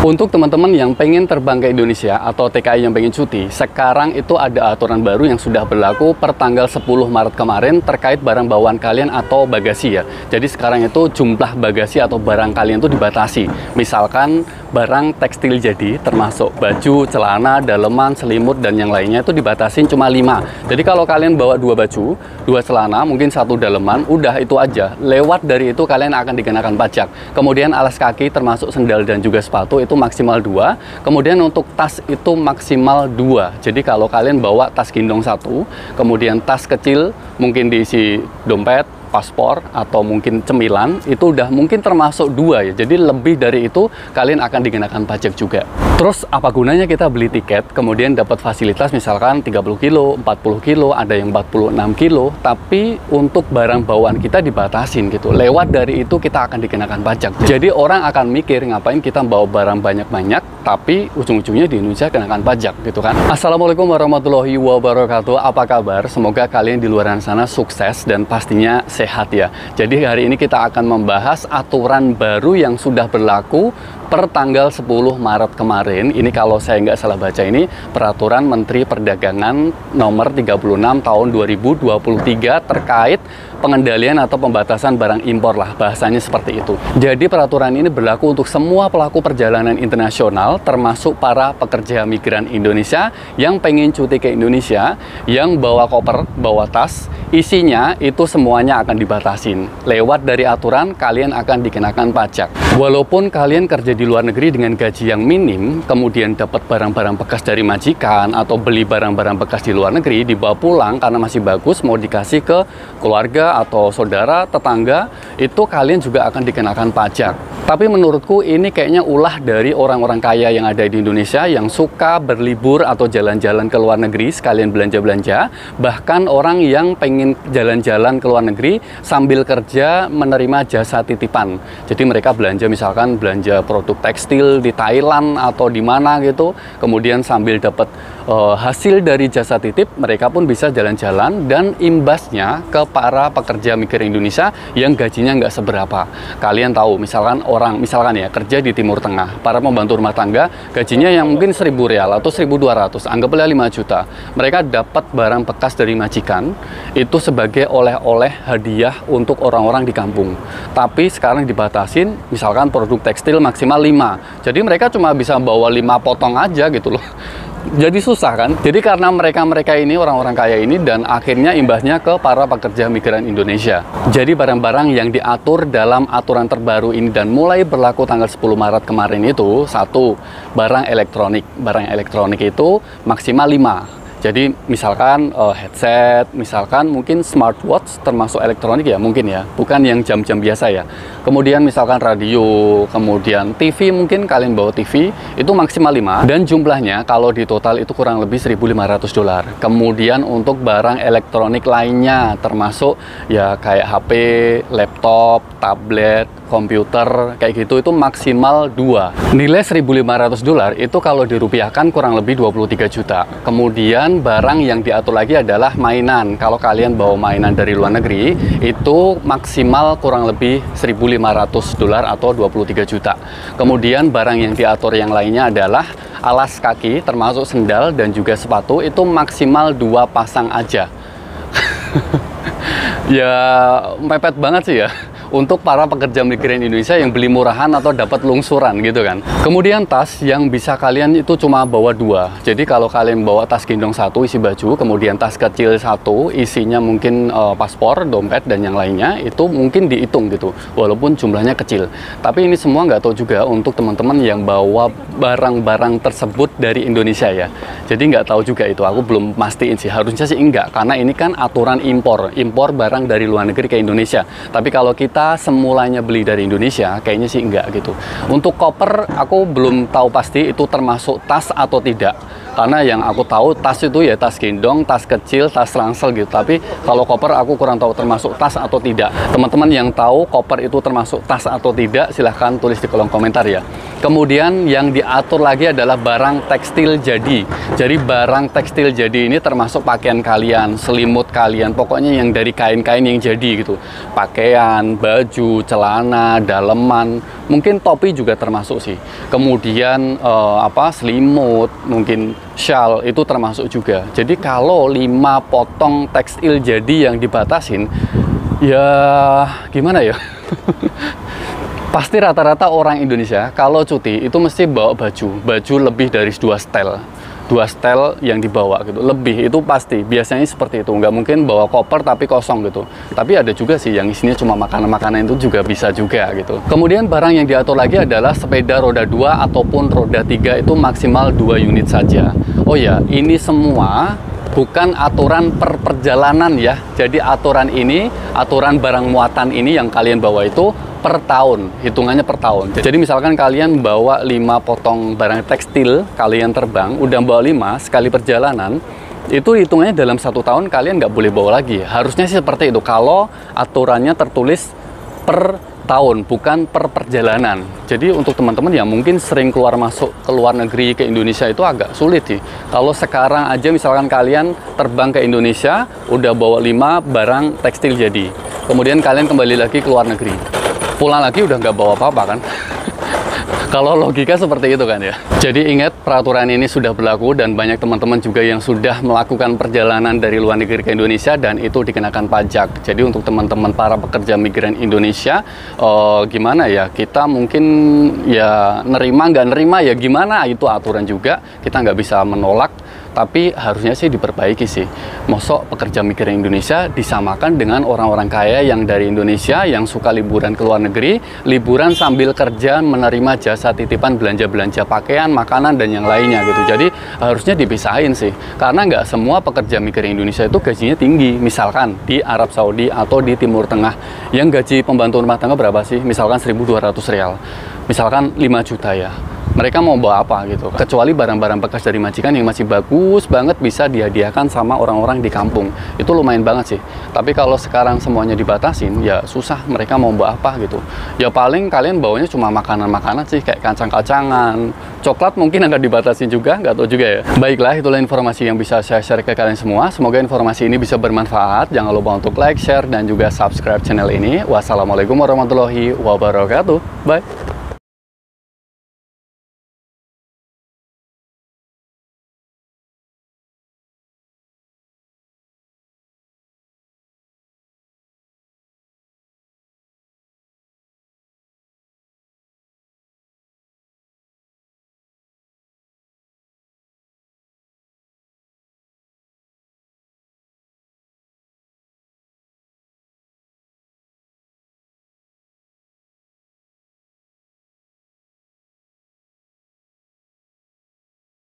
Untuk teman-teman yang pengen terbang ke Indonesia atau TKI yang pengen cuti, sekarang itu ada aturan baru yang sudah berlaku per tanggal 10 Maret kemarin terkait barang bawaan kalian atau bagasi ya. Jadi sekarang itu jumlah bagasi atau barang kalian itu dibatasi. Misalkan barang tekstil jadi termasuk baju, celana, daleman, selimut dan yang lainnya itu dibatasin cuma 5. Jadi kalau kalian bawa 2 baju, 2 celana, mungkin 1 daleman, udah itu aja. Lewat dari itu kalian akan dikenakan pajak. Kemudian alas kaki termasuk sendal dan juga sepatu itu maksimal 2. Kemudian untuk tas itu maksimal 2. Jadi kalau kalian bawa tas gendong 1, kemudian tas kecil mungkin diisi dompet, paspor, atau mungkin cemilan, itu udah mungkin termasuk 2 ya. Jadi lebih dari itu kalian akan dikenakan pajak juga. Terus apa gunanya kita beli tiket kemudian dapat fasilitas misalkan 30 kilo, 40 kilo, ada yang 46 kilo, tapi untuk barang bawaan kita dibatasin gitu. Lewat dari itu kita akan dikenakan pajak. Jadi orang akan mikir ngapain kita bawa barang banyak-banyak tapi ujung-ujungnya di Indonesia kenakan pajak gitu kan. Assalamualaikum warahmatullahi wabarakatuh. Apa kabar? Semoga kalian di luar sana sukses dan pastinya sehat ya. Jadi hari ini kita akan membahas aturan baru yang sudah berlaku per tanggal 10 Maret kemarin. Ini kalau saya nggak salah baca ini peraturan Menteri Perdagangan nomor 36 tahun 2023 terkait pengendalian atau pembatasan barang impor lah, bahasanya seperti itu. Jadi peraturan ini berlaku untuk semua pelaku perjalanan internasional termasuk para pekerja migran Indonesia yang pengen cuti ke Indonesia, yang bawa koper, bawa tas, isinya itu semuanya akan dibatasin. Lewat dari aturan kalian akan dikenakan pajak. Walaupun kalian kerja di luar negeri dengan gaji yang minim, kemudian dapat barang-barang bekas dari majikan atau beli barang-barang bekas di luar negeri, dibawa pulang karena masih bagus, mau dikasih ke keluarga atau saudara, tetangga, itu kalian juga akan dikenakan pajak. Tapi menurutku ini kayaknya ulah dari orang-orang kaya yang ada di Indonesia yang suka berlibur atau jalan-jalan ke luar negeri sekalian belanja-belanja, bahkan orang yang pengen jalan-jalan ke luar negeri sambil kerja menerima jasa titipan. Jadi mereka belanja misalkan belanja produk tekstil di Thailand atau di mana gitu, kemudian sambil dapat hasil dari jasa titip, mereka pun bisa jalan-jalan dan imbasnya ke para pekerja migran Indonesia yang gajinya nggak seberapa. Kalian tahu, misalkan ya kerja di Timur Tengah, para pembantu rumah tangga gajinya yang mungkin 1.000 rial atau 1.200, anggaplah 5 juta. Mereka dapat barang bekas dari majikan itu sebagai oleh-oleh hadiah untuk orang-orang di kampung. Tapi sekarang dibatasin, misalkan produk tekstil maksimal 5. Jadi mereka cuma bisa bawa 5 potong aja gitu loh. Jadi susah kan? Jadi karena mereka ini orang-orang kaya ini dan akhirnya imbasnya ke para pekerja migran Indonesia. Jadi barang-barang yang diatur dalam aturan terbaru ini dan mulai berlaku tanggal 10 Maret kemarin itu, 1, barang elektronik. Barang elektronik itu maksimal 5. Jadi misalkan headset, misalkan mungkin smartwatch termasuk elektronik ya mungkin ya, bukan yang jam-jam biasa ya. Kemudian misalkan radio, kemudian TV, mungkin kalian bawa TV itu maksimal 5 dan jumlahnya kalau di total itu kurang lebih 1.500 dolar. Kemudian untuk barang elektronik lainnya termasuk ya kayak HP, laptop, tablet, komputer kayak gitu itu maksimal 2. Nilai 1.500 dolar itu kalau dirupiahkan kurang lebih 23 juta. Kemudian barang yang diatur lagi adalah mainan. Kalau kalian bawa mainan dari luar negeri itu maksimal kurang lebih 1.500 dolar atau 23 juta. Kemudian barang yang diatur yang lainnya adalah alas kaki termasuk sendal dan juga sepatu itu maksimal 2 pasang aja. Ya mepet banget sih ya untuk para pekerja migran Indonesia yang beli murahan atau dapat lungsuran gitu kan. Kemudian tas yang bisa kalian itu cuma bawa 2. Jadi kalau kalian bawa tas gendong 1 isi baju, kemudian tas kecil 1 isinya mungkin paspor, dompet dan yang lainnya, itu mungkin dihitung gitu walaupun jumlahnya kecil. Tapi ini semua nggak tahu juga untuk teman-teman yang bawa barang-barang tersebut dari Indonesia ya. Jadi nggak tahu juga itu, aku belum pastiin sih, harusnya sih enggak karena ini kan aturan impor barang dari luar negeri ke Indonesia. Tapi kalau kita semulanya beli dari Indonesia, kayaknya sih enggak gitu. Untuk koper, aku belum tahu pasti itu termasuk tas atau tidak. Karena yang aku tahu tas itu ya tas gendong, tas kecil, tas ransel gitu. Tapi kalau koper aku kurang tahu termasuk tas atau tidak. Teman-teman yang tahu koper itu termasuk tas atau tidak, silahkan tulis di kolom komentar ya. Kemudian yang diatur lagi adalah barang tekstil jadi. Jadi barang tekstil jadi ini termasuk pakaian kalian, selimut kalian, pokoknya yang dari kain-kain yang jadi gitu. Pakaian, baju, celana, daleman, Mungkin topi juga termasuk sih. Kemudian selimut, mungkin shawl itu termasuk juga. Jadi kalau 5 potong tekstil jadi yang dibatasin, ya gimana ya? Pasti rata-rata orang Indonesia kalau cuti itu mesti bawa baju lebih dari 2 setel yang dibawa gitu, lebih itu pasti, biasanya seperti itu. Nggak mungkin bawa koper tapi kosong gitu. Tapi ada juga sih yang isinya cuma makanan-makanan, itu juga bisa juga gitu. Kemudian barang yang diatur lagi adalah sepeda roda 2 ataupun roda 3 itu maksimal 2 unit saja. Oh ya, ini semua bukan aturan per perjalanan ya. Jadi aturan barang muatan ini yang kalian bawa itu per tahun, hitungannya per tahun. Jadi misalkan kalian bawa 5 potong barang tekstil, kalian terbang, udah bawa 5 sekali perjalanan, itu hitungannya dalam 1 tahun kalian nggak boleh bawa lagi. Harusnya sih seperti itu, kalau aturannya tertulis per tahun, bukan per perjalanan. Jadi untuk teman-teman yang mungkin sering keluar masuk ke luar negeri, ke Indonesia, itu agak sulit sih. Kalau sekarang aja misalkan kalian terbang ke Indonesia, udah bawa 5 barang tekstil jadi, kemudian kalian kembali lagi ke luar negeri, pulang lagi udah nggak bawa apa-apa kan. Kalau logika seperti itu kan ya. Jadi ingat, peraturan ini sudah berlaku dan banyak teman-teman juga yang sudah melakukan perjalanan dari luar negeri ke Indonesia dan itu dikenakan pajak. Jadi untuk teman-teman para pekerja migran Indonesia, gimana ya, kita mungkin ya nerima nggak nerima ya gimana, itu aturan juga, kita nggak bisa menolak. Tapi harusnya sih diperbaiki sih. Mosok pekerja migran Indonesia disamakan dengan orang-orang kaya yang dari Indonesia yang suka liburan ke luar negeri, liburan sambil kerja menerima jasa titipan belanja-belanja pakaian, makanan, dan yang lainnya gitu. Jadi harusnya dipisahin sih. Karena nggak semua pekerja migran Indonesia itu gajinya tinggi. Misalkan di Arab Saudi atau di Timur Tengah, yang gaji pembantu rumah tangga berapa sih? Misalkan 1.200 rial. Misalkan 5 juta ya. Mereka mau bawa apa gitu, kecuali barang-barang bekas dari majikan yang masih bagus banget bisa dihadiahkan sama orang-orang di kampung, itu lumayan banget sih. Tapi kalau sekarang semuanya dibatasin, ya susah mereka mau bawa apa gitu. Ya paling kalian bawanya cuma makanan-makanan sih, kayak kacang-kacangan, coklat mungkin agak dibatasin juga, nggak tahu juga ya. Baiklah, itulah informasi yang bisa saya share ke kalian semua. Semoga informasi ini bisa bermanfaat. Jangan lupa untuk like, share, dan juga subscribe channel ini. Wassalamualaikum warahmatullahi wabarakatuh. Bye.